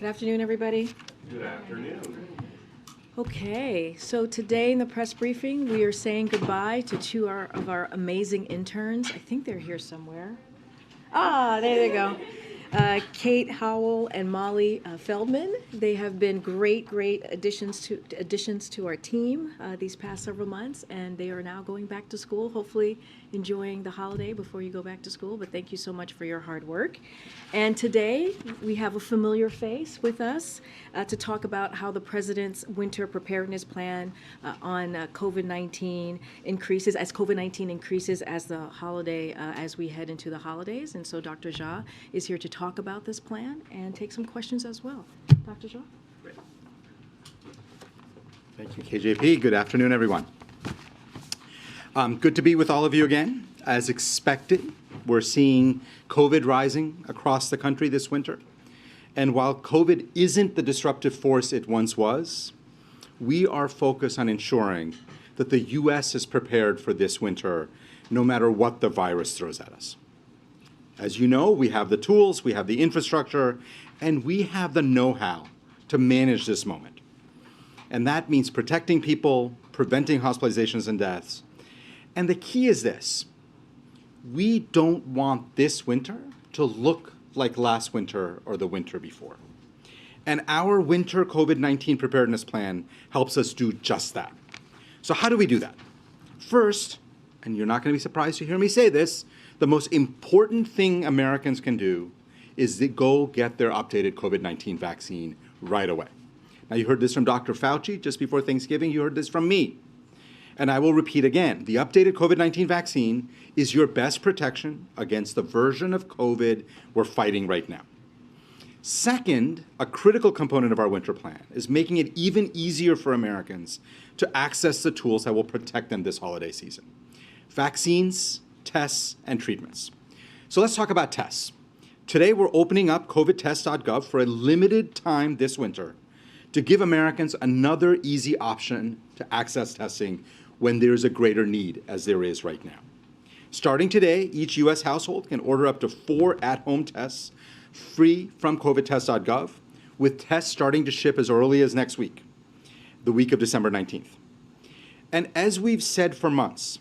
Good afternoon, everybody. Good afternoon. Okay, so today in the press briefing, we are saying goodbye to two of our amazing interns. I think they're here somewhere. Ah, there they go. Kate Howell and Molly Feldman. They have been great additions to our team these past several months, and they are now going back to school, hopefully enjoying the holiday before you go back to school. But thank you so much for your hard work. And today we have a familiar face with us to talk about how the President's winter preparedness plan on COVID-19 increases as COVID-19 increases as the holiday as we head into the holidays. And so Dr. Jha is here to talk about this plan and take some questions as well. Dr. Jha? Thank you, KJP. Good afternoon, everyone. Good to be with all of you again. As expected, we're seeing COVID rising across the country this winter. And while COVID isn't the disruptive force it once was, we are focused on ensuring that the U.S. is prepared for this winter, no matter what the virus throws at us. As you know, we have the tools, we have the infrastructure, and we have the know-how to manage this moment. And that means protecting people, preventing hospitalizations and deaths. And the key is this: we don't want this winter to look like last winter or the winter before. And our winter COVID-19 preparedness plan helps us do just that. So how do we do that? First, and you're not going to be surprised to hear me say this, the most important thing Americans can do is to go get their updated COVID-19 vaccine right away. Now, you heard this from Dr. Fauci just before Thanksgiving. You heard this from me. And I will repeat again, the updated COVID-19 vaccine is your best protection against the version of COVID we're fighting right now. Second, a critical component of our winter plan is making it even easier for Americans to access the tools that will protect them this holiday season: vaccines, tests, and treatments. So let's talk about tests. Today, we're opening up covidtest.gov for a limited time this winter to give Americans another easy option to access testing when there's a greater need, as there is right now. Starting today, each U.S. household can order up to 4 at-home tests free from covidtest.gov, with tests starting to ship as early as next week, the week of December 19th. And as we've said for months,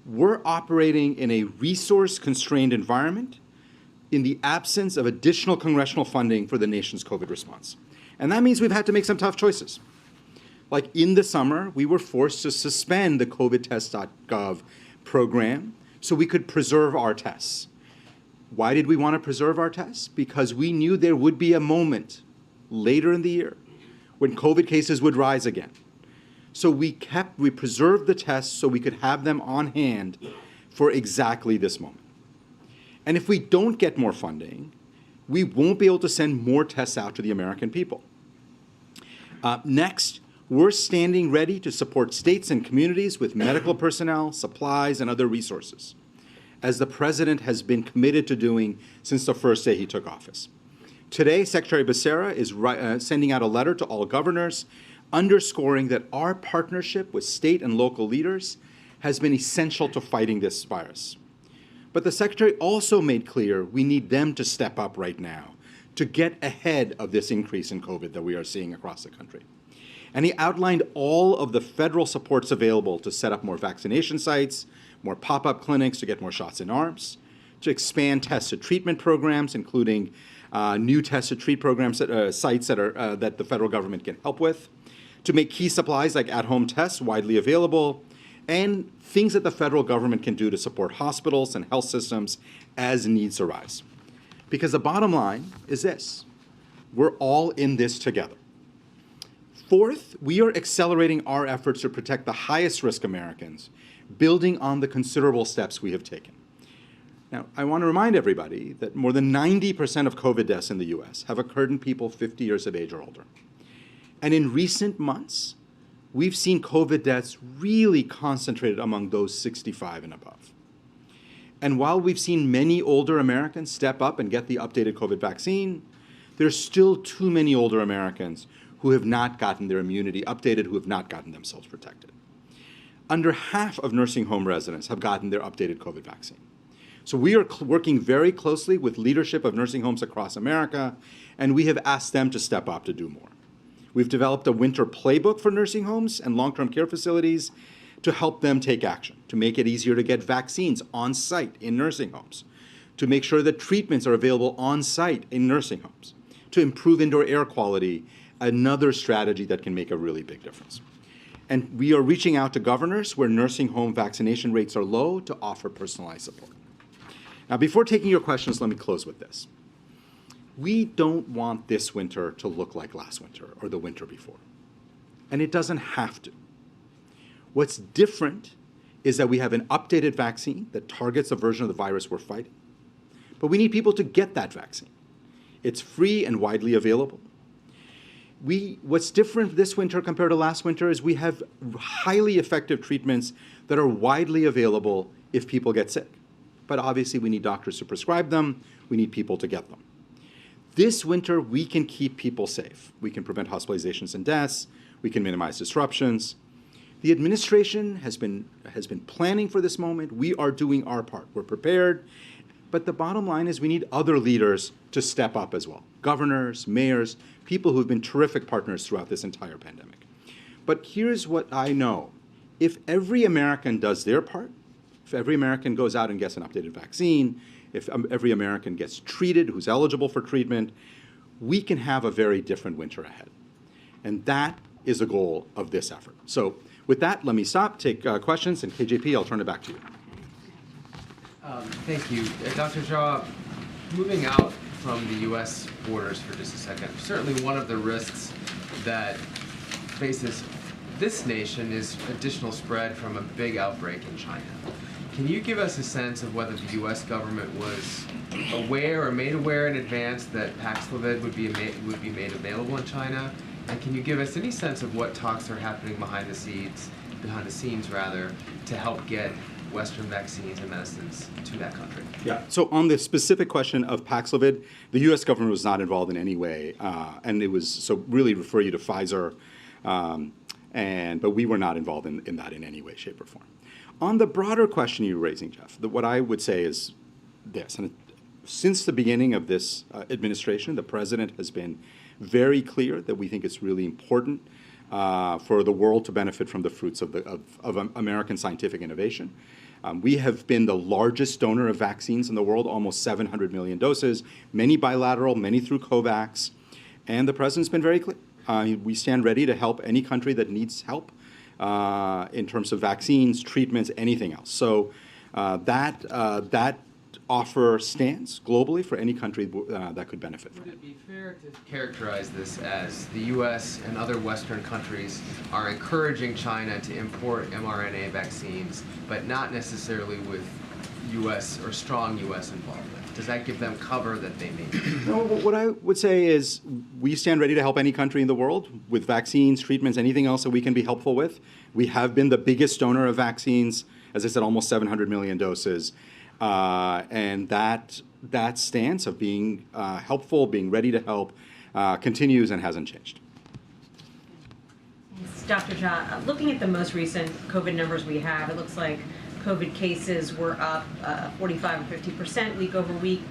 we're operating in a resource-constrained environment in the absence of additional congressional funding for the nation's COVID response. And that means we've had to make some tough choices. Like in the summer, we were forced to suspend the covidtest.gov program so we could preserve our tests. Why did we want to preserve our tests? Because we knew there would be a moment later in the year when COVID cases would rise again. So we preserved the tests so we could have them on hand for exactly this moment. And if we don't get more funding, we won't be able to send more tests out to the American people. Next, we're standing ready to support states and communities with medical personnel, supplies, and other resources, as the President has been committed to doing since the first day he took office. Today, Secretary Becerra is sending out a letter to all governors underscoring that our partnership with state and local leaders has been essential to fighting this virus. But the Secretary also made clear we need them to step up right now to get ahead of this increase in COVID that we are seeing across the country. And he outlined all of the federal supports available to set up more vaccination sites, more pop-up clinics to get more shots in arms, to expand test-to-treatment programs, including new test-to-treat programs, sites that the federal government can help with, to make key supplies like at-home tests widely available, and things that the federal government can do to support hospitals and health systems as needs arise. Because the bottom line is this: we're all in this together. Fourth, we are accelerating our efforts to protect the highest risk Americans, building on the considerable steps we have taken. Now, I want to remind everybody that more than 90% of COVID deaths in the U.S. have occurred in people 50 years of age or older. And in recent months, we've seen COVID deaths really concentrated among those 65 and above. And while we've seen many older Americans step up and get the updated COVID vaccine, there's still too many older Americans who have not gotten their immunity updated, who have not gotten themselves protected. Under half of nursing home residents have gotten their updated COVID vaccine. So we are working very closely with leadership of nursing homes across America, and we have asked them to step up to do more. We've developed a winter playbook for nursing homes and long-term care facilities to help them take action, to make it easier to get vaccines on site in nursing homes, to make sure that treatments are available on site in nursing homes, to improve indoor air quality, another strategy that can make a really big difference. And we are reaching out to governors where nursing home vaccination rates are low to offer personalized support. Now, before taking your questions, let me close with this. We don't want this winter to look like last winter or the winter before. And it doesn't have to. What's different is that we have an updated vaccine that targets a version of the virus we're fighting. But we need people to get that vaccine. It's free and widely available. What's different this winter compared to last winter is we have highly effective treatments that are widely available if people get sick. But obviously we need doctors to prescribe them. We need people to get them. This winter, we can keep people safe. We can prevent hospitalizations and deaths. We can minimize disruptions. The administration has been planning for this moment. We are doing our part. We're prepared. But the bottom line is we need other leaders to step up as well. Governors, mayors, people who've been terrific partners throughout this entire pandemic. But here's what I know. If every American does their part, if every American goes out and gets an updated vaccine, if every American gets treated who's eligible for treatment, we can have a very different winter ahead. And that is the goal of this effort. So with that, let me stop, take questions, and KJP, I'll turn it back to you. Thank you. Dr. Jha, moving out from the U.S. borders for just a second, certainly one of the risks that faces this nation is additional spread from a big outbreak in China. Can you give us a sense of whether the U.S. government was aware or made aware in advance that Paxlovid would be made available in China? And can you give us any sense of what talks are happening behind the scenes, to help get Western vaccines and medicines to that country? Yeah. So on the specific question of Paxlovid, the U.S. government was not involved in any way, and it was so really refer you to Pfizer, but we were not involved in that in any way, shape, or form. On the broader question you're raising, Jeff, what I would say is this: and since the beginning of this administration, the president has been very clear that we think it's really important for the world to benefit from the fruits of American scientific innovation. We have been the largest donor of vaccines in the world, almost 700 million doses, many bilateral, many through COVAX. And the president's been very clear. We stand ready to help any country that needs help in terms of vaccines, treatments, anything else. So that offer stands globally for any country that could benefit from it. Would it be fair to characterize this as the U.S. and other Western countries are encouraging China to import mRNA vaccines, but not necessarily with U.S. or strong U.S. involvement? Does that give them cover that they need? No, what I would say is we stand ready to help any country in the world with vaccines, treatments, anything else that we can be helpful with. We have been the biggest donor of vaccines, as I said, almost 700 million doses. And that stance of being helpful, being ready to help, continues and hasn't changed. Dr. Jha, looking at the most recent COVID numbers we have, it looks like COVID cases were up 45 or 50% week over week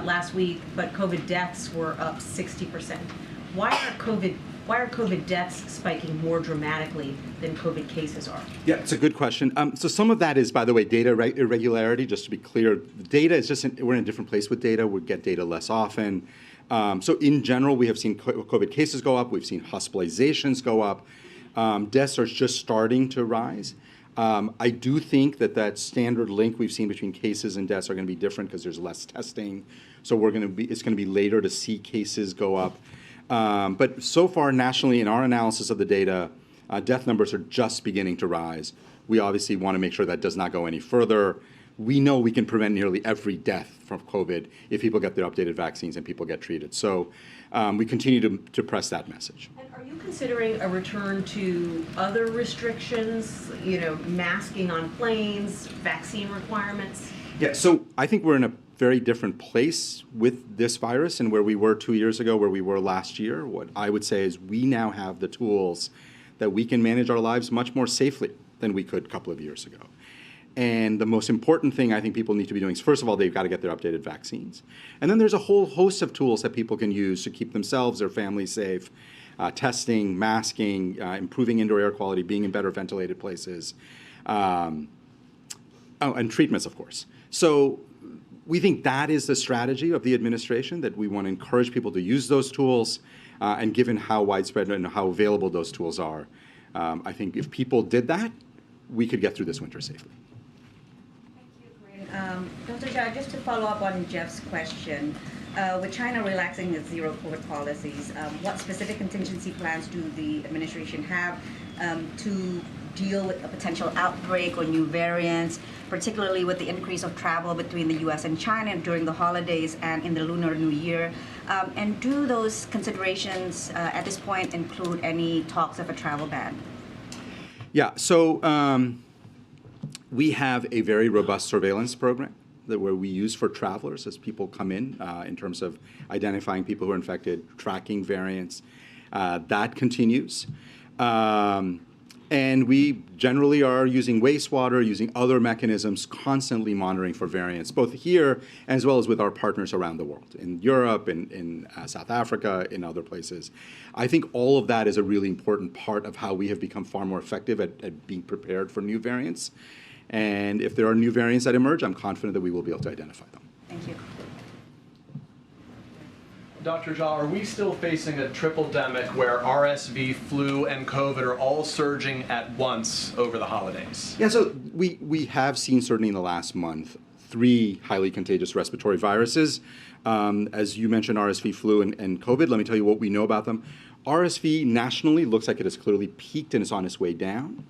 last week, but COVID deaths were up 60%. Why are COVID deaths spiking more dramatically than COVID cases are? Yeah, it's a good question. So some of that is, by the way, data irregularity. Just to be clear, the data is we're in a different place with data. We get data less often. So in general, we have seen COVID cases go up. We've seen hospitalizations go up. Deaths are just starting to rise. I do think that standard link we've seen between cases and deaths are going to be different because there's less testing. So it's going to be later to see cases go up. But so far, nationally, in our analysis of the data, death numbers are just beginning to rise. We obviously want to make sure that does not go any further. We know we can prevent nearly every death from COVID if people get their updated vaccines and people get treated. So we continue to press that message. And are you considering a return to other restrictions, masking on planes, vaccine requirements? Yeah, so I think we're in a very different place with this virus and where we were 2 years ago, where we were last year. What I would say is we now have the tools that we can manage our lives much more safely than we could a couple of years ago. And the most important thing I think people need to be doing is, first of all, they've got to get their updated vaccines. And then there's a whole host of tools that people can use to keep themselves, their families safe. Testing, masking, improving indoor air quality, being in better ventilated places, and treatments, of course. So we think that is the strategy of the administration, that we want to encourage people to use those tools, and given how widespread and how available those tools are, I think if people did that, we could get through this winter safely. Thank you, Karine. Dr. Jha, just to follow up on Jeff's question, with China relaxing its zero COVID policies, what specific contingency plans do the administration have to deal with a potential outbreak or new variants, particularly with the increase of travel between the U.S. and China during the holidays and in the Lunar New Year? And do those considerations at this point include any talks of a travel ban? Yeah, so we have a very robust surveillance program where we use for travelers as people come in terms of identifying people who are infected, tracking variants. That continues. And we generally are using wastewater, using other mechanisms, constantly monitoring for variants, both here as well as with our partners around the world, in Europe, in South Africa, in other places. I think all of that is a really important part of how we have become far more effective at being prepared for new variants. And if there are new variants that emerge, I'm confident that we will be able to identify them. Thank you. Dr. Jha, are we still facing a triple-demic where RSV, flu, and COVID are all surging at once over the holidays? Yeah, so we have seen, certainly in the last month, 3 highly contagious respiratory viruses. As you mentioned, RSV, flu, and COVID. Let me tell you what we know about them. RSV nationally looks like it has clearly peaked and is on its way down.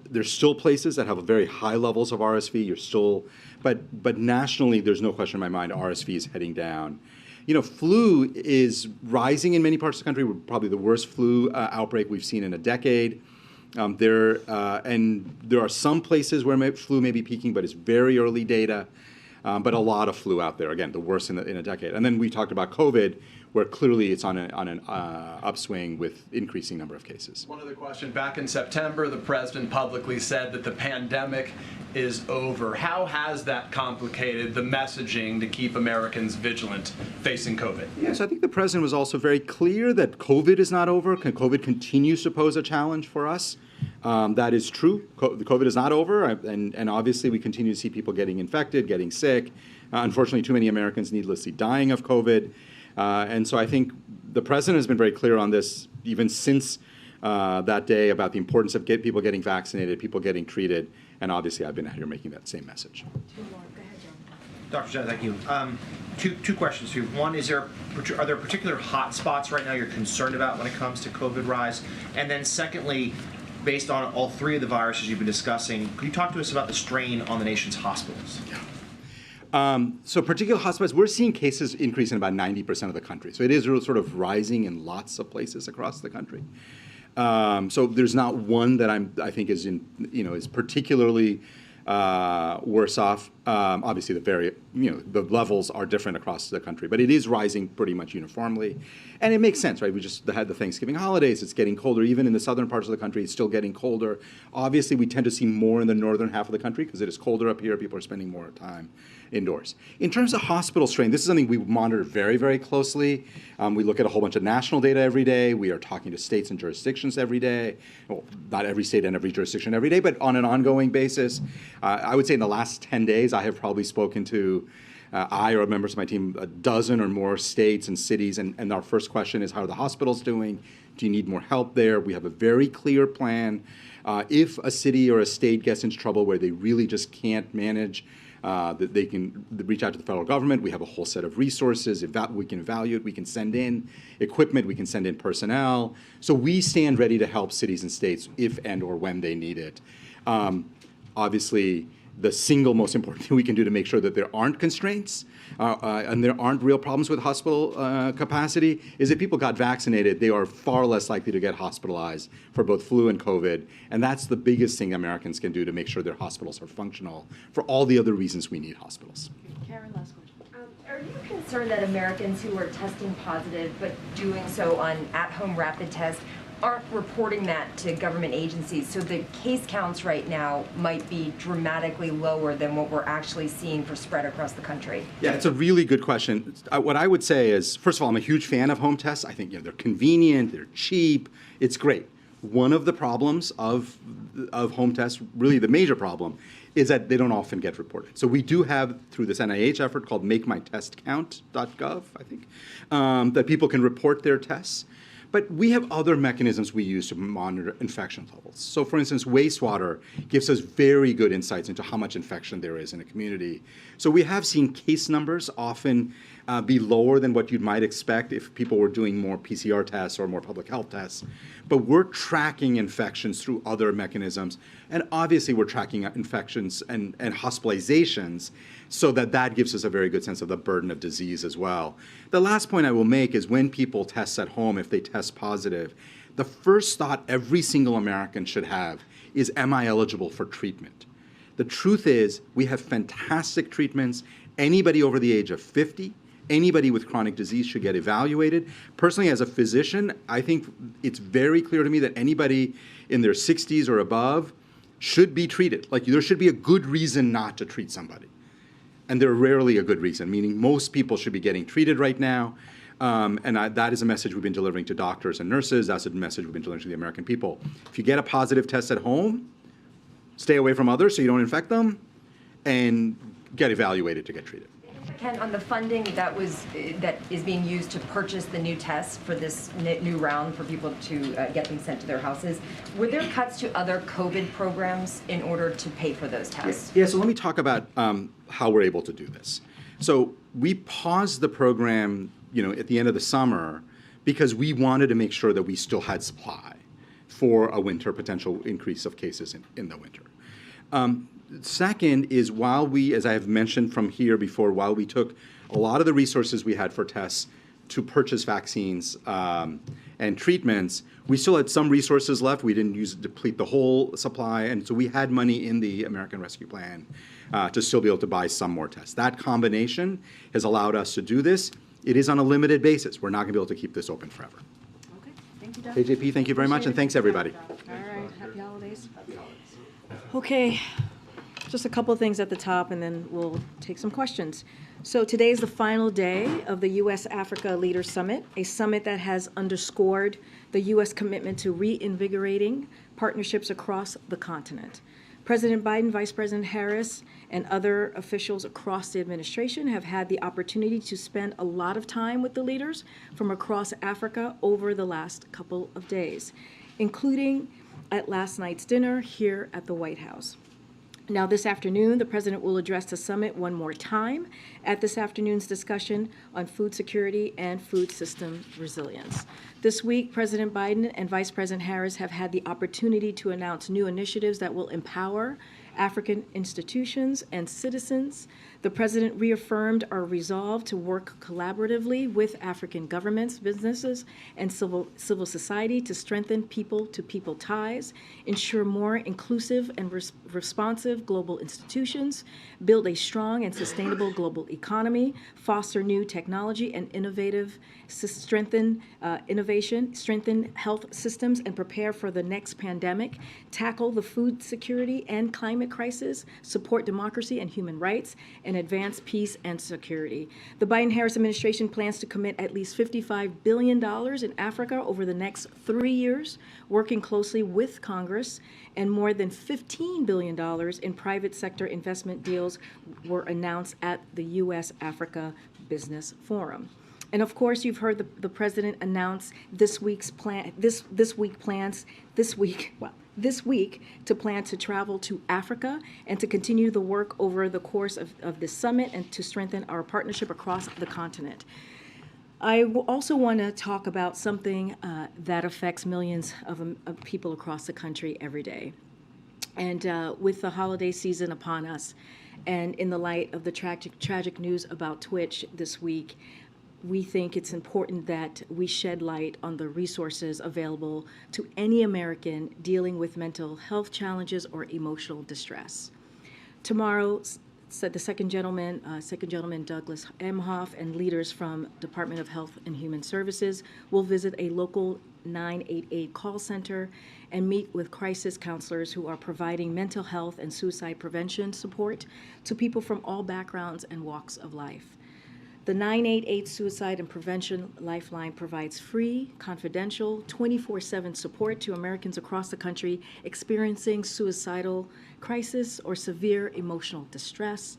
There's still places that have very high levels of RSV. But nationally, there's no question in my mind, RSV is heading down. You know, flu is rising in many parts of the country. We're probably the worst flu outbreak we've seen in a decade. And there are some places where flu may be peaking, but it's very early data. But a lot of flu out there. Again, the worst in a decade. And then we talked about COVID, where clearly it's on an upswing with increasing number of cases. One other question. Back in September, the president publicly said that the pandemic is over. How has that complicated the messaging to keep Americans vigilant facing COVID? Yes, I think the president was also very clear that COVID is not over. COVID continues to pose a challenge for us. That is true. COVID is not over, and obviously we continue to see people getting infected, getting sick. Unfortunately, too many Americans needlessly dying of COVID. And so I think the president has been very clear on this, even since that day, about the importance of people getting vaccinated, people getting treated, and obviously I've been out here making that same message. 2 more. Go ahead, John. Dr. Jha, thank you. Two questions for you. One, are there particular hot spots right now you're concerned about when it comes to COVID rise? And then secondly, based on all 3 of the viruses you've been discussing, could you talk to us about the strain on the nation's hospitals? So particular hotspots, we're seeing cases increase in about 90% of the country. So it is sort of rising in lots of places across the country. So there's not one that I think is particularly worse off. Obviously, the levels are different across the country, but it is rising pretty much uniformly, and it makes sense, right? We just had the Thanksgiving holidays. It's getting colder, even in the southern parts of the country. It's still getting colder. Obviously, we tend to see more in the northern half of the country because it is colder up here. People are spending more time indoors. In terms of hospital strain, this is something we monitor very, very closely. We look at a whole bunch of national data every day. We are talking to states and jurisdictions every day. Well, not every state and every jurisdiction every day, but on an ongoing basis. I would say in the last 10 days, I have probably spoken to, I or members of my team, a dozen or more states and cities, and our first question is, how are the hospitals doing? Do you need more help there? We have a very clear plan. If a city or a state gets into trouble where they really just can't manage, that they can reach out to the federal government. We have a whole set of resources. We can evaluate. We can send in equipment. We can send in personnel. So we stand ready to help cities and states if and or when they need it. Obviously, the single most important thing we can do to make sure that there aren't constraints and there aren't real problems with hospital capacity is if people got vaccinated, they are far less likely to get hospitalized for both flu and COVID. And that's the biggest thing Americans can do to make sure their hospitals are functional for all the other reasons we need hospitals. Karen, last question. Are you concerned that Americans who are testing positive but doing so on at-home rapid tests aren't reporting that to government agencies, so the case counts right now might be dramatically lower than what we're actually seeing for spread across the country? Yeah, it's a really good question. What I would say is, first of all, I'm a huge fan of home tests. I think they're convenient, they're cheap, it's great. One of the problems of home tests, really the major problem, is that they don't often get reported. So we do have, through this NIH effort called MakeMyTestCount.gov, I think, that people can report their tests. But we have other mechanisms we use to monitor infection levels. So for instance, wastewater gives us very good insights into how much infection there is in a community. So we have seen case numbers often be lower than what you might expect if people were doing more PCR tests or more public health tests. But we're tracking infections through other mechanisms. And obviously we're tracking infections and hospitalizations so that gives us a very good sense of the burden of disease as well. The last point I will make is when people test at home, if they test positive, the first thought every single American should have is, am I eligible for treatment? The truth is, we have fantastic treatments. Anybody over the age of 50, anybody with chronic disease should get evaluated. Personally, as a physician, I think it's very clear to me that anybody in their 60s or above should be treated. Like, there should be a good reason not to treat somebody. And they're rarely a good reason, meaning most people should be getting treated right now. That is a message we've been delivering to doctors and nurses. That's a message we've been delivering to the American people. If you get a positive test at home, stay away from others so you don't infect them, and get evaluated to get treated. Ken, on the funding that is being used to purchase the new tests for this new round for people to get them sent to their houses, were there cuts to other COVID programs in order to pay for those tests? Yeah, so let me talk about how we're able to do this. So we paused the program, at the end of the summer because we wanted to make sure that we still had supply for a winter potential increase of cases in the winter. Second is, while we, as I have mentioned from here before, while we took a lot of the resources we had for tests to purchase vaccines and treatments, we still had some resources left. We didn't deplete the whole supply, and so we had money in the American Rescue Plan to still be able to buy some more tests. That combination has allowed us to do this. It is on a limited basis. We're not going to be able to keep this open forever. Okay, thank you, Doc. AJP, thank you very much, and thanks, everybody. All right, happy holidays. Okay, just a couple of things at the top, and then we'll take some questions. So today is the final day of the U.S.-Africa Leaders Summit, a summit that has underscored the U.S. commitment to reinvigorating partnerships across the continent. President Biden, Vice President Harris, and other officials across the administration have had the opportunity to spend a lot of time with the leaders from across Africa over the last couple of days, including at last night's dinner here at the White House. Now, this afternoon, the president will address the summit one more time at this afternoon's discussion on food security and food system resilience. This week, President Biden and Vice President Harris have had the opportunity to announce new initiatives that will empower African institutions and citizens. The president reaffirmed our resolve to work collaboratively with African governments, businesses, and civil society to strengthen people-to-people ties, ensure more inclusive and responsive global institutions, build a strong and sustainable global economy, foster new technology and strengthen innovation, strengthen health systems, and prepare for the next pandemic, tackle the food security and climate crisis, support democracy and human rights, and advance peace and security. The Biden-Harris administration plans to commit at least $55 billion in Africa over the next 3 years, working closely with Congress, and more than $15 billion in private sector investment deals were announced at the U.S.-Africa Business Forum. And of course, you've heard the president announce this week to plan to travel to Africa and to continue the work over the course of this summit and to strengthen our partnership across the continent. I also want to talk about something that affects millions of people across the country every day. And with the holiday season upon us, and in the light of the tragic news about Twitch this week, we think it's important that we shed light on the resources available to any American dealing with mental health challenges or emotional distress. Tomorrow, the second gentleman, Douglas Emhoff, and leaders from Department of Health and Human Services will visit a local 988 call center and meet with crisis counselors who are providing mental health and suicide prevention support to people from all backgrounds and walks of life. The 988 Suicide and Prevention Lifeline provides free, confidential, 24/7 support to Americans across the country experiencing suicidal crisis or severe emotional distress.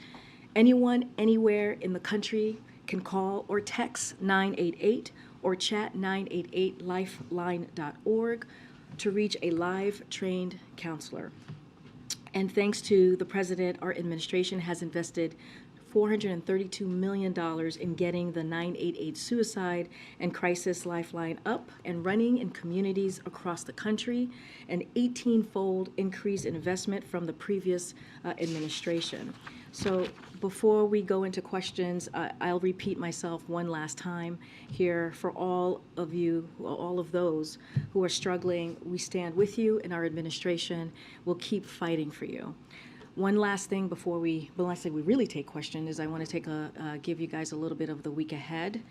Anyone, anywhere in the country can call or text 988 or chat 988lifeline.org to reach a live trained counselor. And thanks to the President, our administration has invested $432 million in getting the 988 Suicide and Crisis Lifeline up and running in communities across the country, an 18-fold increase in investment from the previous administration. So before we go into questions, I'll repeat myself one last time here for all of you, all of those who are struggling. We stand with you, and our administration will keep fighting for you. One last thing before we really take questions is I want to give you guys a little bit of the week ahead.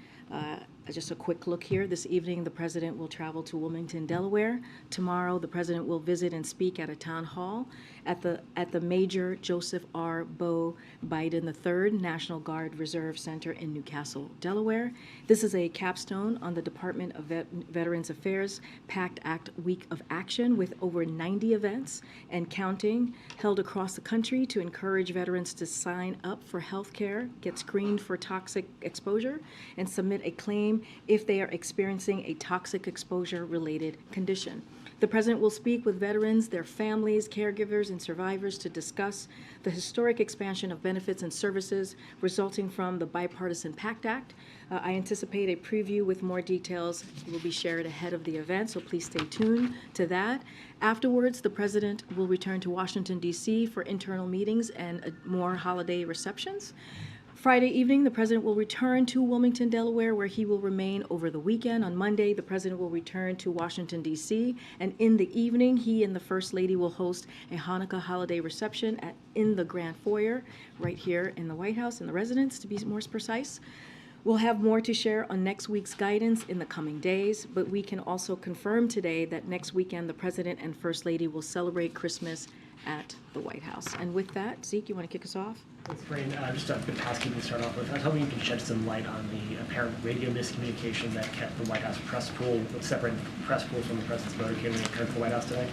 Just a quick look here. This evening, the President will travel to Wilmington, Delaware. Tomorrow, the President will visit and speak at a town hall at the Major Joseph R. Bo Biden III National Guard Reserve Center in Newcastle, Delaware. This is a capstone on the Department of Veterans Affairs PACT Act Week of Action with over 90 events and counting held across the country to encourage veterans to sign up for health care, get screened for toxic exposure, and submit a claim if they are experiencing a toxic exposure-related condition. The President will speak with veterans, their families, caregivers, and survivors to discuss the historic expansion of benefits and services resulting from the Bipartisan PACT Act. I anticipate a preview with more details will be shared ahead of the event, so please stay tuned to that. Afterwards, the President will return to Washington, D.C. for internal meetings and more holiday receptions. Friday evening, the President will return to Wilmington, Delaware, where he will remain over the weekend. On Monday, the President will return to Washington, D.C., and in the evening, he and the First Lady will host a Hanukkah holiday reception in the Grand Foyer, right here in the White House, in the residence, to be more precise. We'll have more to share on next week's guidance in the coming days, but we can also confirm today that next weekend, the President and First Lady will celebrate Christmas at the White House. And with that, Zeke, you want to kick us off? Thanks, Karine. Just a bit of housekeeping to start off with. I was hoping you could shed some light on the apparent radio miscommunication that kept the White House press pool, separating press pools from the President's motorcade when he returned to the White House today.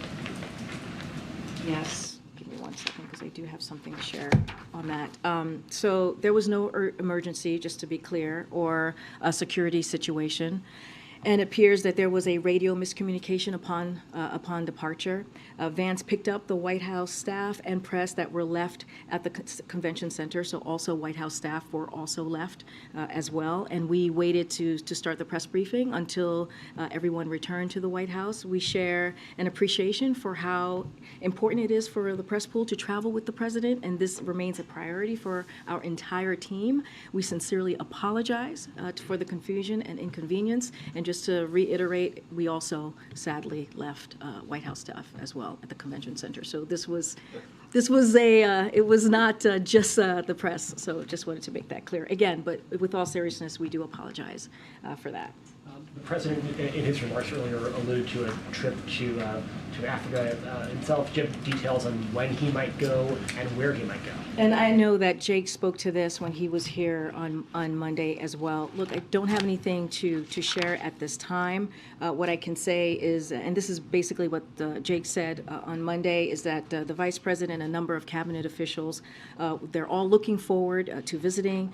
Yes. Give me 1 second because I do have something to share on that. So there was no emergency, just to be clear, or a security situation. And it appears that there was a radio miscommunication upon departure. Vance picked up the White House staff and press that were left at the convention center, so also White House staff were also left as well. And we waited to start the press briefing until everyone returned to the White House. We share an appreciation for how important it is for the press pool to travel with the President, and this remains a priority for our entire team. We sincerely apologize for the confusion and inconvenience, and just to reiterate, we also sadly left White House staff as well at the convention center. So it was not just the press. So just wanted to make that clear again. But with all seriousness, we do apologize for that. The President, in his remarks earlier, alluded to a trip to Africa himself. Do you have details on when he might go and where he might go? And I know that Jake spoke to this when he was here on Monday as well. Look, I don't have anything to share at this time. What I can say is, and this is basically what Jake said on Monday, is that the Vice President and a number of cabinet officials, they're all looking forward to visiting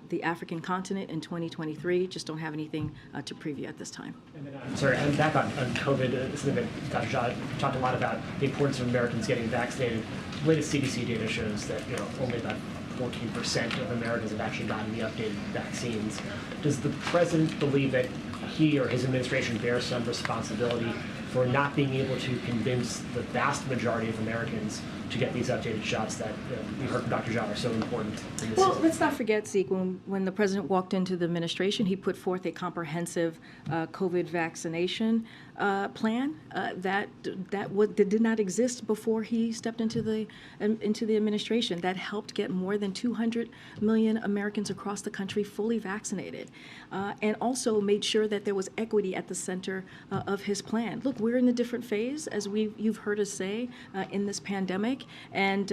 the African continent in 2023. Just don't have anything to preview at this time. And then, I'm sorry, I'm back on COVID. Something that Dr. Jha talked a lot about, the importance of Americans getting vaccinated. The latest CDC data shows that only about 14% of Americans have actually gotten the updated vaccines. Does the President believe that he or his administration bears some responsibility for not being able to convince the vast majority of Americans to get these updated shots that we heard from Dr. Jean are so important in this Well, season? let's not forget, Zeke, when the president walked into the administration, he put forth a comprehensive COVID vaccination plan that did not exist before he stepped into the administration. That helped get more than 200 million Americans across the country fully vaccinated, and also made sure that there was equity at the center of his plan. Look, we're in a different phase, as you've heard us say, in this pandemic, and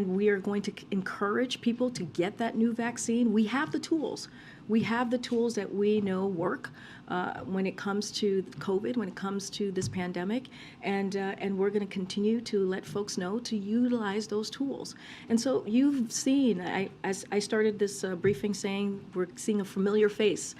we are going to encourage people to get that new vaccine. We have the tools. We have the tools that we know work when it comes to COVID, when it comes to this pandemic, and we're going to continue to let folks know to utilize those tools. And so you've seen, as I started this briefing saying, we're seeing a familiar face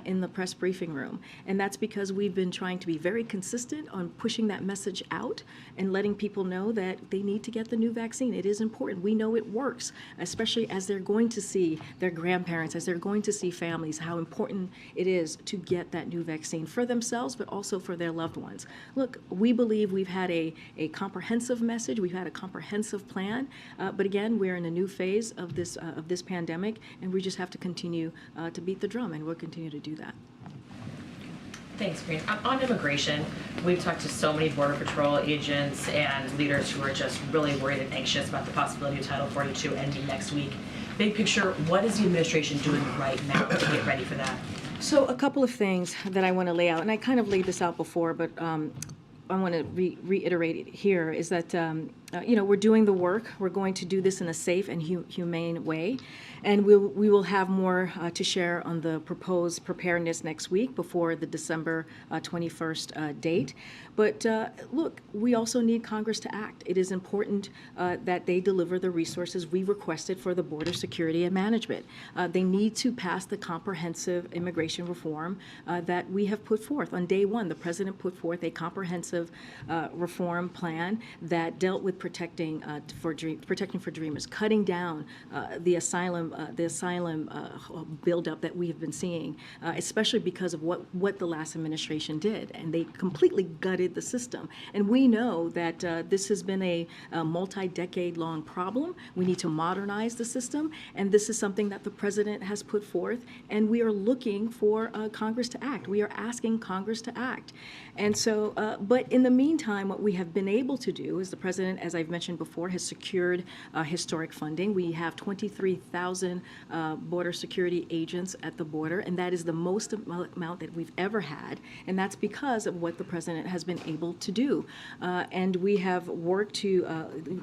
in the press briefing room, and that's because we've been trying to be very consistent on pushing that message out and letting people know that they need to get the new vaccine. It is important. We know it works, especially as they're going to see their grandparents, as they're going to see families, how important it is to get that new vaccine for themselves, but also for their loved ones. Look, we believe we've had a comprehensive message, we've had a comprehensive plan, but again, we're in a new phase of this pandemic, and we just have to continue to beat the drum, and we'll continue to do that. Thanks, Karine. On immigration, we've talked to so many Border Patrol agents and leaders who are just really worried and anxious about the possibility of Title 42 ending next week. Big picture, what is the administration doing right now to get ready for that? So a couple of things that I want to lay out, and I kind of laid this out before, but I want to reiterate it here, is that we're doing the work. We're going to do this in a safe and humane way, and we will have more to share on the proposed preparedness next week before the December 21st date. But look, we also need Congress to act. It is important that they deliver the resources we requested for the border security and management. They need to pass the comprehensive immigration reform that we have put forth. On day one, the president put forth a comprehensive reform plan that dealt with protecting for dreamers, cutting down the asylum buildup that we have been seeing, especially because of what the last administration did, and they completely gutted the system. And we know that this has been a multi-decade-long problem. We need to modernize the system, and this is something that the president has put forth, and we are looking for Congress to act. We are asking Congress to act. And so, but in the meantime, what we have been able to do is the president, as I've mentioned before, has secured historic funding. We have 23,000 border security agents at the border, and that is the most amount that we've ever had, and that's because of what the president has been able to do. And we have worked to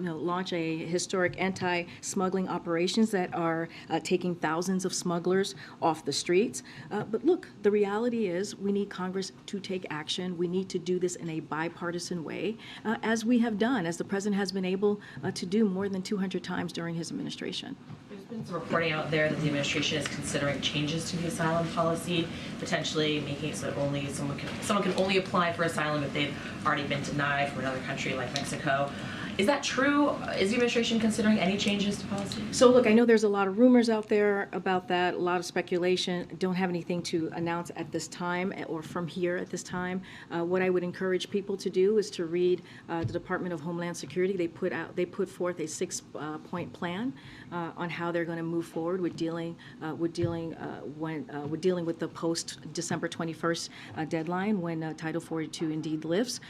launch a historic anti-smuggling operations that are taking thousands of smugglers off the streets. But look, the reality is we need Congress to take action. We need to do this in a bipartisan way, as we have done, as the president has been able to do more than 200 times during his administration. There's been some reporting out there that the administration is considering changes to the asylum policy, potentially making it so that only someone can only apply for asylum if they've already been denied from another country like Mexico. Is that true? Is the administration considering any changes to policy? So look, I know there's a lot of rumors out there about that, a lot of speculation. I don't have anything to announce at this time or from here at this time. What I would encourage people to do is to read the Department of Homeland Security. They put forth a 6-point plan on how they're going to move forward with dealing with the post December 21st deadline when Title 42 indeed lifts,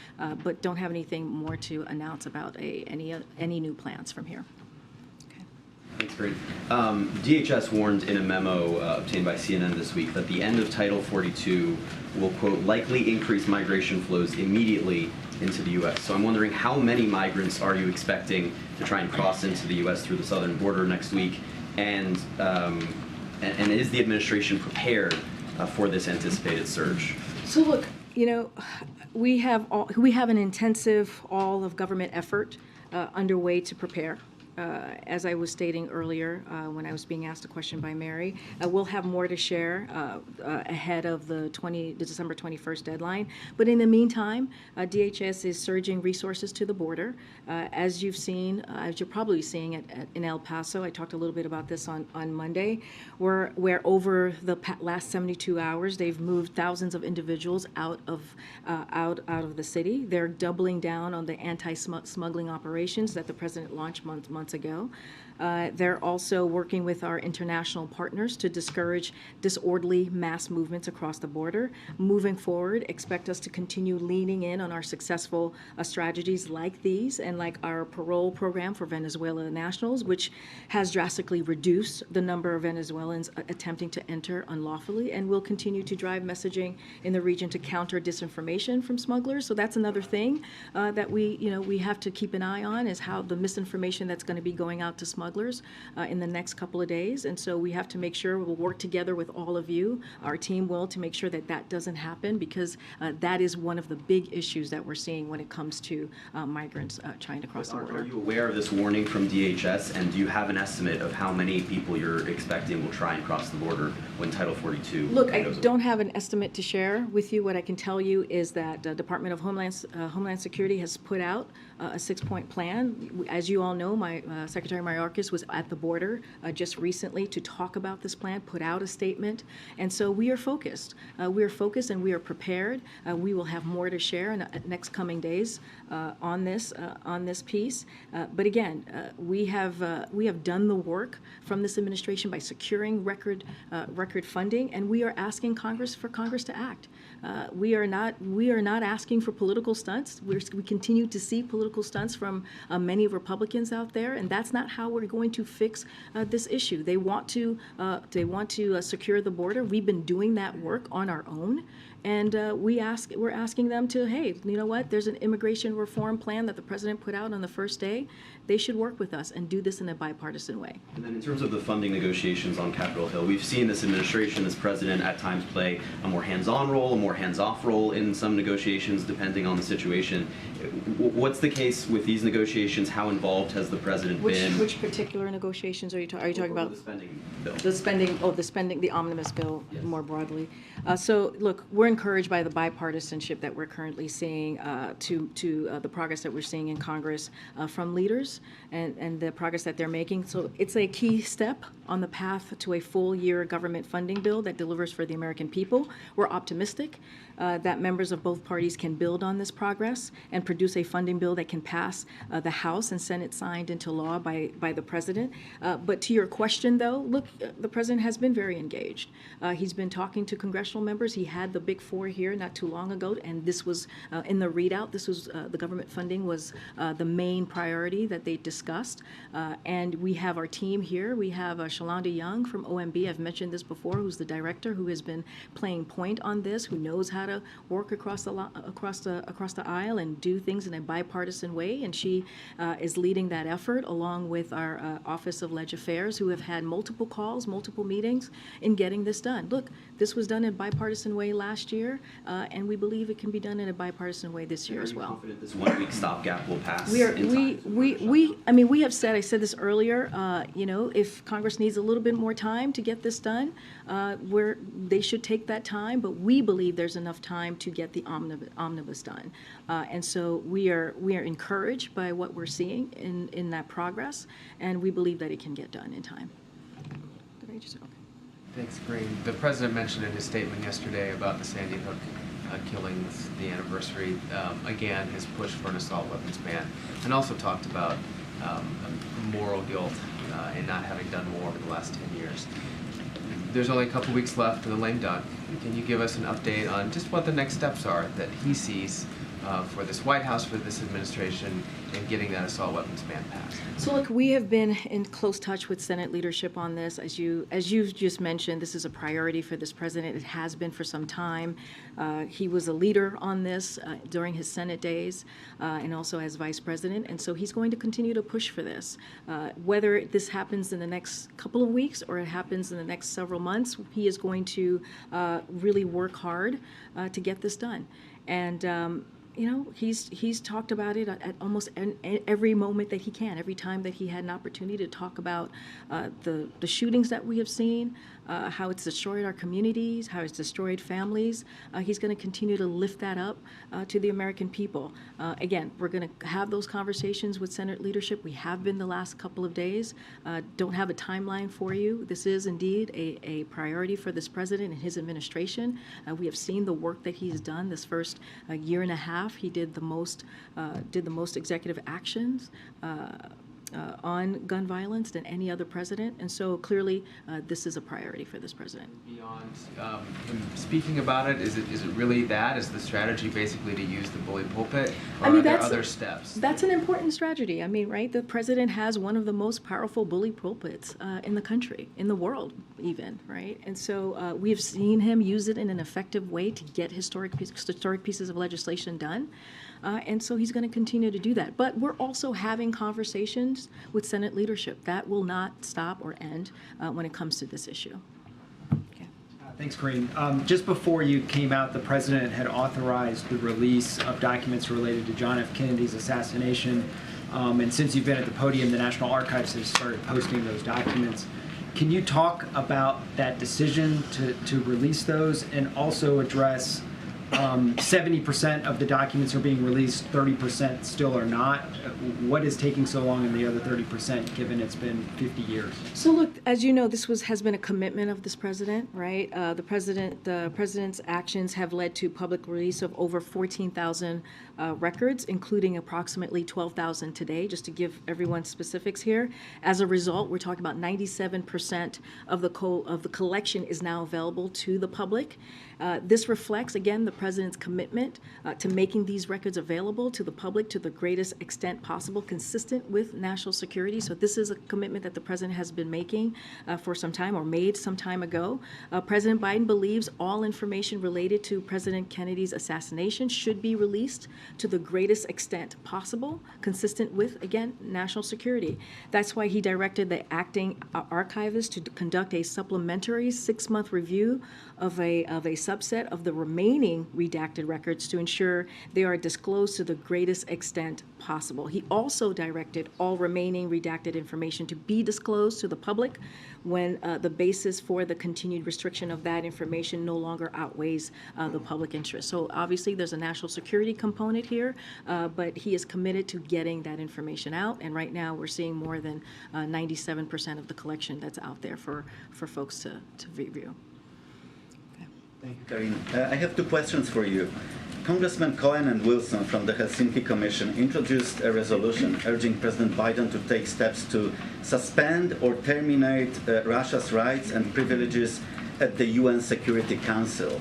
but don't have anything more to announce about any new plans from here. Okay. Thanks, Karine. DHS warned in a memo obtained by CNN this week that the end of Title 42 will, quote, likely increase migration flows immediately into the U.S. So I'm wondering, how many migrants are you expecting to try and cross into the U.S. through the southern border next week? And is the administration prepared for this anticipated surge? So look, we have an intensive all of government effort underway to prepare. as I was stating earlier when I was being asked a question by Mary, we'll have more to share ahead of the December 21st deadline. But in the meantime, DHS is surging resources to the border. As you've seen, as you're probably seeing in El Paso, I talked a little bit about this on Monday, where over the last 72 hours, they've moved thousands of individuals out of the city. They're doubling down on the anti-smuggling operations that the president launched months ago. They're also working with our international partners to discourage disorderly mass movements across the border. Moving forward, expect us to continue leaning in on our successful strategies like these and like our parole program for Venezuela nationals, which has drastically reduced the number of Venezuelans attempting to enter unlawfully, and will continue to drive messaging in the region to counter disinformation from smugglers. So that's another thing that we have to keep an eye on, is how the misinformation that's going to be going out to smugglers in the next couple of days. And so we have to make sure we'll work together with all of you, our team will, to make sure that that doesn't happen, because that is one of the big issues that we're seeing when it comes to migrants trying to cross the border. Are you aware of this warning from DHS, and do you have an estimate of how many people you're expecting will try and cross the border when Title 42 Look, I goes away? don't have an estimate to share with you. What I can tell you is that the Department of Homeland Security has put out a 6-point plan. As you all know, my Secretary Mayorkas was at the border just recently to talk about this plan, put out a statement, and so we are focused. We are focused and we are prepared. We will have more to share in the next coming days on this piece. But again, we have done the work from this administration by securing record funding, and we are asking Congress to act. We are not asking for political stunts. We continue to see political stunts from many Republicans out there, and that's not how we're going to fix this issue. They want to secure the border. We've been doing that work on our own. And we're asking them to, hey, you know what? There's an immigration reform plan that the president put out on the first day. They should work with us and do this in a bipartisan way. And then in terms of the funding negotiations on Capitol Hill, we've seen this administration, this president at times play a more hands-on role, a more hands-off role in some negotiations, depending on the situation. What's the case with these negotiations? How involved has the president been? Which particular negotiations are you talking about? The spending bill. The omnibus bill, Yes. more broadly. So look, we're encouraged by the bipartisanship that we're currently seeing to the progress that we're seeing in Congress from leaders and the progress that they're making. So it's a key step on the path to a full-year government funding bill that delivers for the American people. We're optimistic that members of both parties can build on this progress and produce a funding bill that can pass the House and Senate signed into law by the president. But to your question, though, look, the president has been very engaged. He's been talking to congressional members. He had the Big Four here not too long ago, and this was in the readout. This was the government funding was the main priority that they discussed. And we have our team here. We have Shalonda Young from OMB. I've mentioned this before, who's the director, who has been playing point on this, who knows how to work across the aisle and do things in a bipartisan way. And she is leading that effort, along with our Office of Leg Affairs, who have had multiple calls, multiple meetings in getting this done. Look, this was done in a bipartisan way last year, and we believe it can be done in a bipartisan way this year as well. Are you confident this one-week stopgap will pass? We have said, I said this earlier, if Congress needs a little bit more time to get this done, they should take that time, but we believe there's enough time to get the omnibus done. And so we are encouraged by what we're seeing in that progress, and we believe that it can get done in time. Did I just, okay. Thanks, Karine. The president mentioned in his statement yesterday about the Sandy Hook killings, the anniversary, again, his push for an assault weapons ban, and also talked about moral guilt in not having done more over the last 10 years. There's only a couple weeks left for the lame duck. Can you give us an update on just what the next steps are that he sees for this White House, for this administration, in getting that assault weapons ban passed? So look, we have been in close touch with Senate leadership on this. As you've just mentioned, this is a priority for this president. It has been for some time. He was a leader on this during his Senate days and also as vice president. And so he's going to continue to push for this. Whether this happens in the next couple of weeks or it happens in the next several months, he is going to really work hard to get this done. And he's talked about it at almost every moment that he can, every time that he had an opportunity to talk about the shootings that we have seen, how it's destroyed our communities, how it's destroyed families. He's going to continue to lift that up to the American people. Again, we're going to have those conversations with Senate leadership. We have been the last couple of days. Don't have a timeline for you. This is indeed a priority for this president and his administration. We have seen the work that he's done this first year and a half. He did the most executive actions on gun violence than any other president, and so clearly this is a priority for this president. Beyond him speaking about it, is it really that? Is the strategy basically to use the bully pulpit, or are there other steps? That's an important strategy. I mean, right? The president has one of the most powerful bully pulpits in the country, in the world even, right? And so we've seen him use it in an effective way to get historic pieces of legislation done. And so he's going to continue to do that. But we're also having conversations with Senate leadership. That will not stop or end when it comes to this issue. Okay. Thanks, Karine. Just before you came out, the president had authorized the release of documents related to John F. Kennedy's assassination. And since you've been at the podium, the National Archives has started posting those documents. Can you talk about that decision to release those, and also address 70% of the documents are being released, 30% still are not? What is taking so long in the other 30%, given it's been 50 years? So look, as you know, this has been a commitment of this president, right? The president's actions have led to public release of over 14,000 records, including approximately 12,000 today, just to give everyone specifics here. As a result, we're talking about 97% of the collection is now available to the public. This reflects, again, the president's commitment to making these records available to the public to the greatest extent possible, consistent with national security. So this is a commitment that the president has been making for some time, or made some time ago. President Biden believes all information related to President Kennedy's assassination should be released to the greatest extent possible, consistent with, again, national security. That's why he directed the acting archivist to conduct a supplementary 6-month review of a subset of the remaining redacted records to ensure they are disclosed to the greatest extent possible. He also directed all remaining redacted information to be disclosed to the public when the basis for the continued restriction of that information no longer outweighs the public interest. So obviously there's a national security component here, but he is committed to getting that information out, and right now we're seeing more than 97% of the collection that's out there for folks to review. Thank you, Karine. I have 2 questions for you. Congressman Cohen and Wilson from the Helsinki Commission introduced a resolution urging President Biden to take steps to suspend or terminate Russia's rights and privileges at the UN Security Council.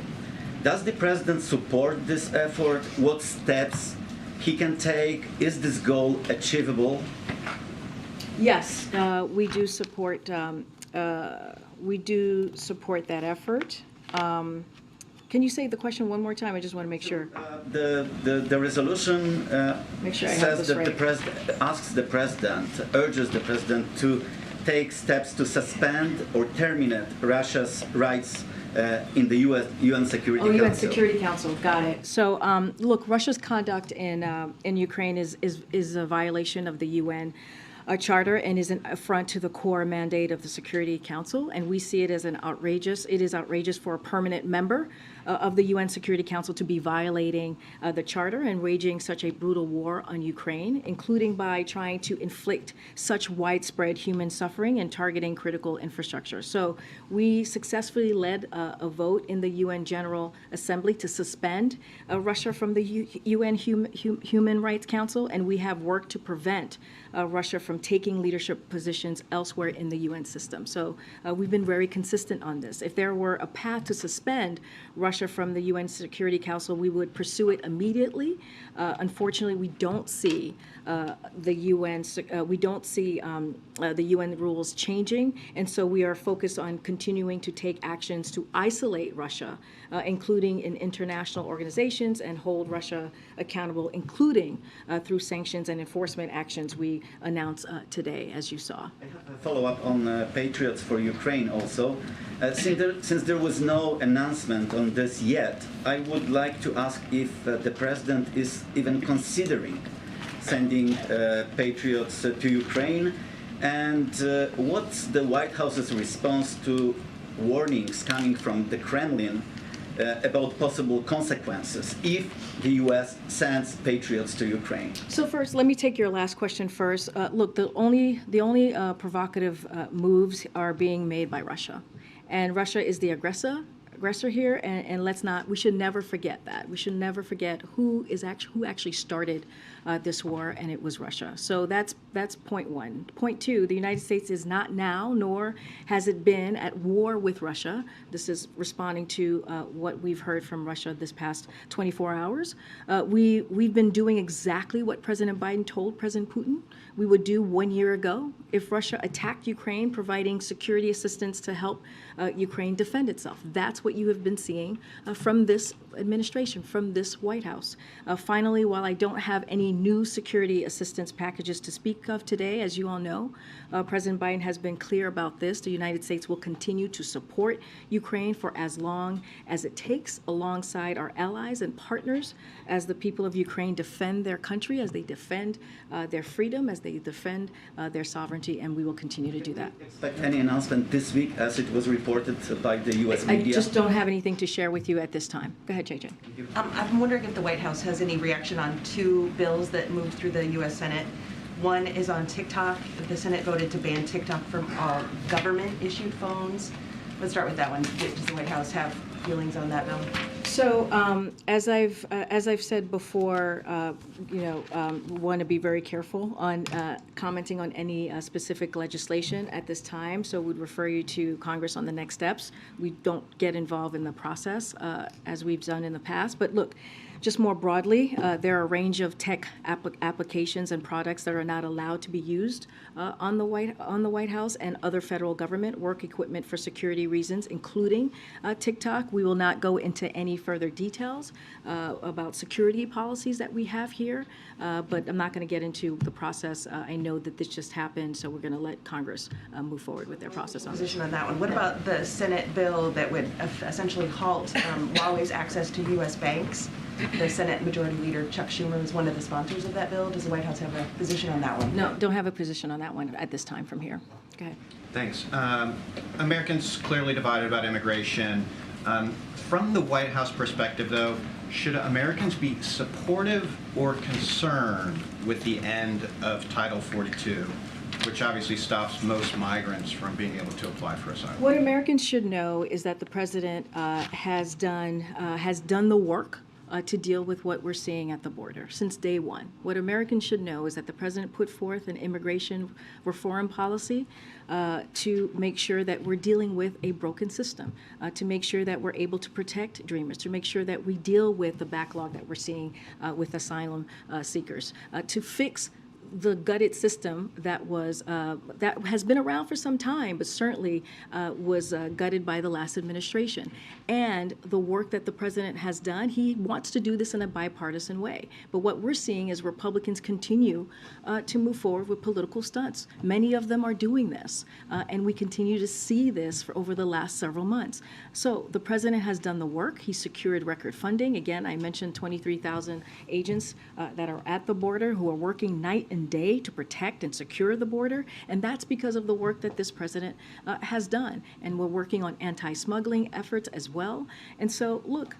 Does the president support this effort? What steps he can take? Is this goal achievable? Yes, we do support. We do support that effort. Can you say the question one more time? I just want to make sure. The resolution says that urges the president to take steps to suspend or terminate Russia's rights in the UN Security Council. UN Security Council, got it. So, look, Russia's conduct in Ukraine is a violation of the UN charter and is an affront to the core mandate of the Security Council, and we see it as it is outrageous for a permanent member of the UN Security Council to be violating the charter and waging such a brutal war on Ukraine, including by trying to inflict such widespread human suffering and targeting critical infrastructure. So we successfully led a vote in the UN General Assembly to suspend Russia from the UN Human Rights Council, and we have worked to prevent Russia from taking leadership positions elsewhere in the UN system. So we've been very consistent on this. If there were a path to suspend Russia from the UN Security Council, we would pursue it immediately. Unfortunately, we don't see the UN rules changing, and so we are focused on continuing to take actions to isolate Russia, including in international organizations, and hold Russia accountable, including through sanctions and enforcement actions we announced today, as you saw. A follow-up on Patriots for Ukraine also. Since there was no announcement on this yet, I would like to ask if the President is even considering sending Patriots to Ukraine, and what's the White House's response to warnings coming from the Kremlin about possible consequences if the U.S. sends Patriots to Ukraine? So first, let me take your last question first. Look, the only provocative moves are being made by Russia, and Russia is the aggressor here, and we should never forget that. We should never forget who actually started this war, and it was Russia. So that's point one. Point two, the United States is not now, nor has it been, at war with Russia. This is responding to what we've heard from Russia this past 24 hours. We've been doing exactly what President Biden told President Putin we would do 1 year ago if Russia attacked Ukraine, providing security assistance to help Ukraine defend itself. That's what you have been seeing from this administration, from this White House. Finally, while I don't have any new security assistance packages to speak of today, as you all know, President Biden has been clear about this. The United States will continue to support Ukraine for as long as it takes, alongside our allies and partners, as the people of Ukraine defend their country, as they defend their freedom, as they defend their sovereignty, and we will continue to do that. Expect any announcement this week, as it was reported by the U.S. media? I just don't have anything to share with you at this time. Go ahead, JJ. I'm wondering if the White House has any reaction on two bills that moved through the U.S. Senate. One is on TikTok. The Senate voted to ban TikTok from all government-issued phones. Let's start with that one. Does the White House have feelings on that bill? So, as I've said before, want to be very careful on commenting on any specific legislation at this time. So, we'd refer you to Congress on the next steps. We don't get involved in the process as we've done in the past. But look, just more broadly, there are a range of tech applications and products that are not allowed to be used on the White House and other federal government work equipment for security reasons, including TikTok. We will not go into any further details about security policies that we have here, but I'm not going to get into the process. I know that this just happened, so we're going to let Congress move forward with their process on this. Position on that one. What about the Senate bill that would essentially halt Huawei's access to U.S. banks? The Senate Majority Leader Chuck Schumer is one of the sponsors of that bill. Does the White House have a position on that one? No, don't have a position on that one at this time from here. Go ahead. Thanks. Americans clearly divided about immigration. From the White House perspective, though, should Americans be supportive or concerned with the end of Title 42, which obviously stops most migrants from being able to apply for asylum? What Americans should know is that the president has done the work to deal with what we're seeing at the border since day one. What Americans should know is that the president put forth an immigration reform policy to make sure that we're dealing with a broken system, to make sure that we're able to protect dreamers, to make sure that we deal with the backlog that we're seeing with asylum seekers, to fix the gutted system that has been around for some time, but certainly was gutted by the last administration. And the work that the president has done, he wants to do this in a bipartisan way. But what we're seeing is Republicans continue to move forward with political stunts. Many of them are doing this, and we continue to see this for over the last several months. So the president has done the work. He secured record funding. Again, I mentioned 23,000 agents that are at the border who are working night and day to protect and secure the border, and that's because of the work that this president has done. And we're working on anti-smuggling efforts as well. And so, look,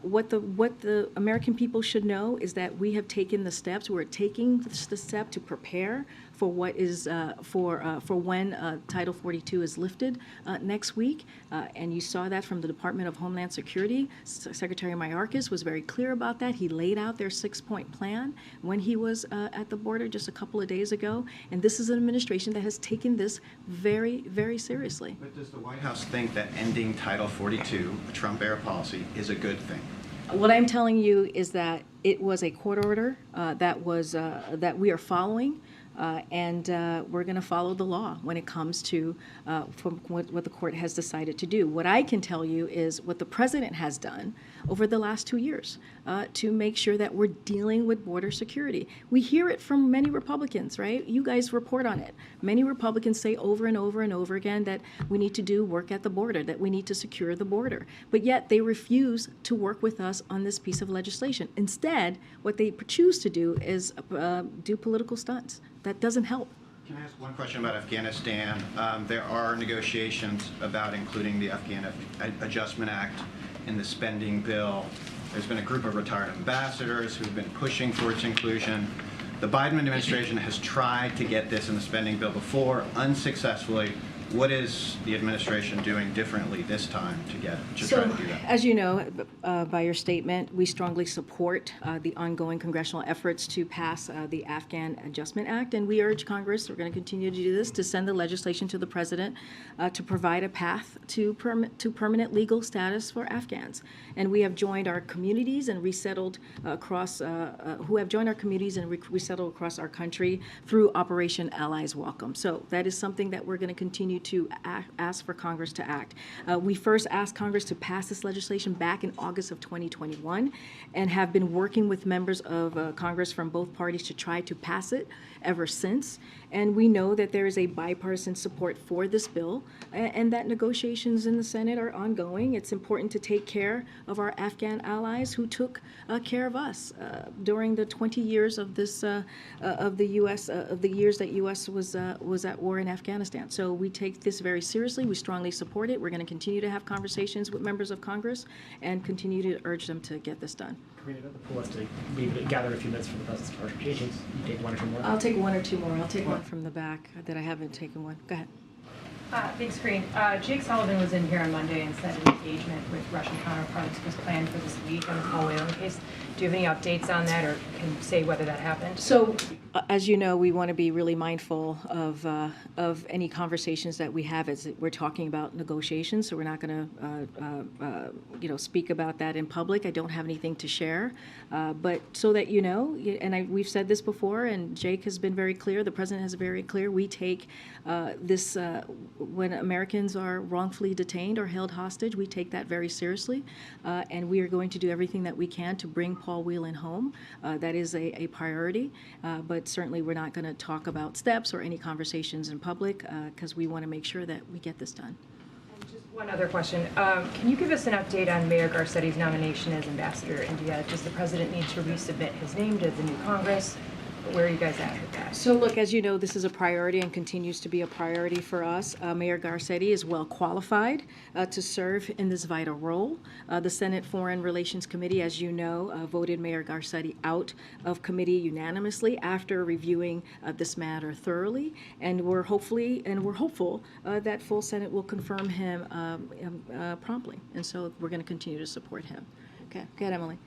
what the American people should know is that we have taken the steps. We're taking the step to prepare for what is for when Title 42 is lifted next week, and you saw that from the Department of Homeland Security. Secretary Mayorkas was very clear about that. He laid out their 6-point plan when he was at the border just a couple of days ago, and this is an administration that has taken this very, very seriously. But does the White House think that ending Title 42, a Trump-era policy, is a good thing? What I'm telling you is that it was a court order that we are following. And we're going to follow the law when it comes to from what the court has decided to do. What I can tell you is what the president has done over the last 2 years to make sure that we're dealing with border security. We hear it from many Republicans, right? You guys report on it. Many Republicans say over and over and over again that we need to do work at the border, that we need to secure the border. But yet they refuse to work with us on this piece of legislation. Instead, what they choose to do is do political stunts. That doesn't help. Can I ask one question about Afghanistan? There are negotiations about including the Afghan Adjustment Act in the spending bill. There's been a group of retired ambassadors who've been pushing for its inclusion. The Biden administration has tried to get this in the spending bill before, unsuccessfully. What is the administration doing differently this time to try to do that? As you know, by your statement, we strongly support the ongoing congressional efforts to pass the Afghan Adjustment Act, and we urge Congress, we're going to continue to do this, to send the legislation to the president to provide a path to permanent legal status for Afghans. And we have joined our communities and resettled across, resettled across our country through Operation Allies Welcome. So that is something that we're going to continue to ask for Congress to act. We first asked Congress to pass this legislation back in August of 2021 and have been working with members of Congress from both parties to try to pass it ever since. And we know that there is a bipartisan support for this bill and that negotiations in the Senate are ongoing. It's important to take care of our Afghan allies who took care of us during the 20 years of this of the years that U.S. was at war in Afghanistan. So we take this very seriously. We strongly support it. We're going to continue to have conversations with members of Congress and continue to urge them to get this done. Karine, the pool has to gather a few minutes for the president's departure. You take one or two more? I'll take one or two more. I'll take one from the back that I haven't taken one. Go ahead. Thanks, Karine. Jake Sullivan was in here on Monday and said an engagement with Russian counterparts was planned for this week on the Poland case. Do you have any updates on that, or can you say whether that happened? So, as you know, we want to be really mindful of any conversations that we have as we're talking about negotiations. So we're not going to, speak about that in public. I don't have anything to share, but so that you know, and we've said this before, and Jake has been very clear. The president has been very clear. We take this when Americans are wrongfully detained or held hostage. We take that very seriously, and we are going to do everything that we can to bring Paul Whelan home. That is a priority, but certainly we're not going to talk about steps or any conversations in public because we want to make sure that we get this done. And just one other question. Can you give us an update on Mayor Garcetti's nomination as ambassador to India? Does the president need to resubmit his name to the new Congress? Where are you guys at with that? So look, as you know, this is a priority and continues to be a priority for us. Mayor Garcetti is well qualified to serve in this vital role. The Senate Foreign Relations Committee, as you know, voted Mayor Garcetti out of committee unanimously after reviewing this matter thoroughly. And we're hopeful that full Senate will confirm him promptly. And so we're going to continue to support him. Okay, go ahead, Emily.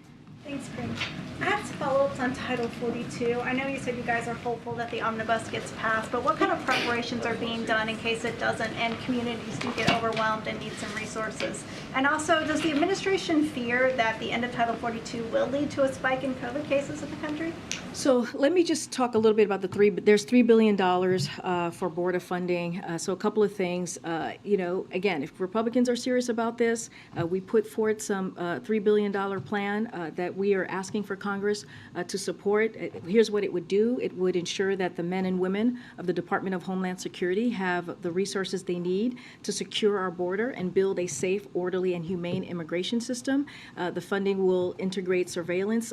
Thanks, Karine. I have some follow-ups on Title 42. I know you said you guys are hopeful that the omnibus gets passed, but what kind of preparations are being done in case it doesn't and communities do get overwhelmed and need some resources? And also, does the administration fear that the end of Title 42 will lead to a spike in COVID cases in the country? So let me just talk a little bit about there's $3 billion for border funding. So a couple of things, again, if Republicans are serious about this, we put forth some $3 billion plan that we are asking for Congress to support. Here's what it would do. It would ensure that the men and women of the Department of Homeland Security have the resources they need to secure our border and build a safe, orderly, and humane immigration system. The funding will integrate surveillance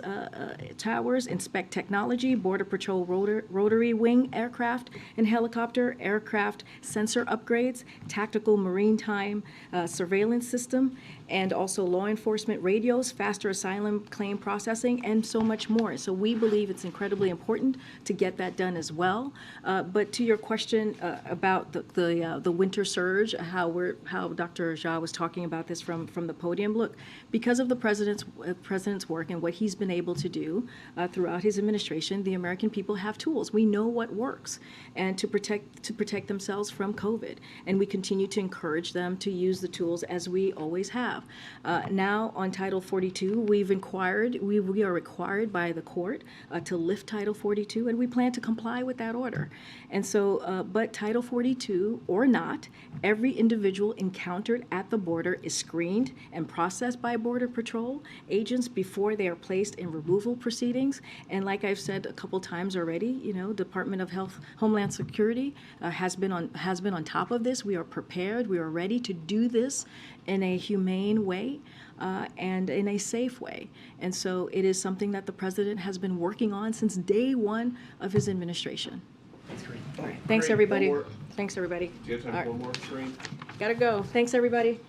towers, inspect technology, Border Patrol rotary wing aircraft and helicopter aircraft sensor upgrades, tactical maritime surveillance system, and also law enforcement radios, faster asylum claim processing, and so much more. So we believe it's incredibly important to get that done as well. But to your question about the winter surge, how Dr. Jha was talking about this from the podium, look, because of the president's work and what he's been able to do throughout his administration, the American people have tools. We know what works, and to protect themselves from COVID, and we continue to encourage them to use the tools as we always have. have. Now, on Title 42, we are required by the court to lift Title 42, and we plan to comply with that order. And so, but Title 42 or not, every individual encountered at the border is screened and processed by Border Patrol agents before they are placed in removal proceedings. And like I've said a couple times already, you know, Department of Health, Homeland Security has been on top of this. We are prepared. We are ready to do this in a humane way and in a safe way. And so it is something that the president has been working on since day one of his administration. That's great. All right. Thanks, everybody. Thanks, everybody. Do you have time for one more, Karine? Gotta go. Thanks, everybody.